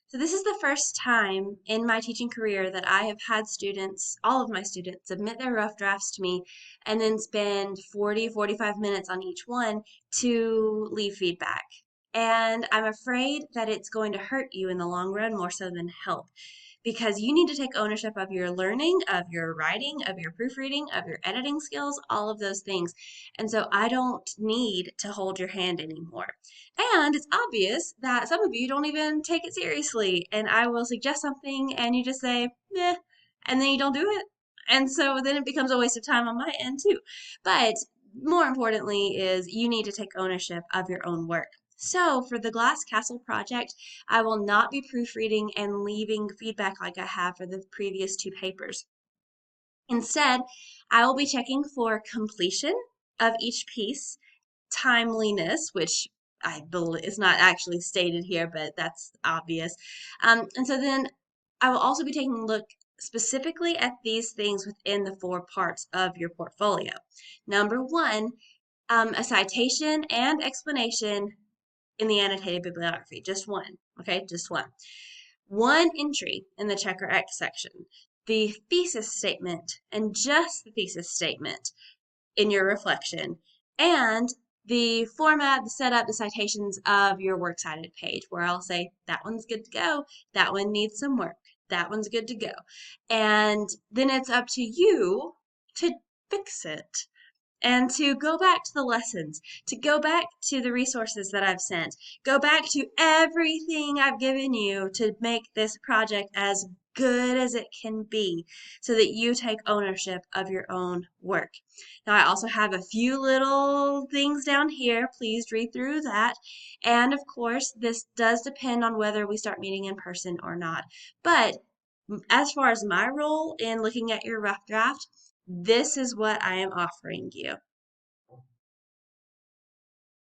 So this is the first time in my teaching career that I have had students, all of my students, submit their rough drafts to me and then spend 40, 45 minutes on each one to leave feedback. And I'm afraid that it's going to hurt you in the long run more so than help because you need to take ownership of your learning, of your writing, of your proofreading, of your editing skills, all of those things. And so I don't need to hold your hand anymore. And it's obvious that some of you don't even take it seriously. And I will suggest something and you just say, meh, and then you don't do it. And so then it becomes a waste of time on my end too. But more importantly is you need to take ownership of your own work. So for the Glass Castle project, I will not be proofreading and leaving feedback like I have for the previous two papers. Instead, I will be checking for completion of each piece, timeliness, which I believe is not actually stated here, but that's obvious. And so then I will also be taking a look specifically at these things within the four parts of your portfolio. Number one, a citation and explanation in the annotated bibliography, just one, okay, just one. One entry in the check or X section, the thesis statement, and just the thesis statement in your reflection, and the format, the setup, the citations of your works cited page, where I'll say that one's good to go, that one needs some work, that one's good to go. And then it's up to you to fix it and to go back to the lessons, to go back to the resources that I've sent, go back to everything I've given you to make this project as good as it can be so that you take ownership of your own work. Now, I also have a few little things down here. Please read through that. And of course, this does depend on whether we start meeting in person or not. But as far as my role in looking at your rough draft, this is what I am offering you.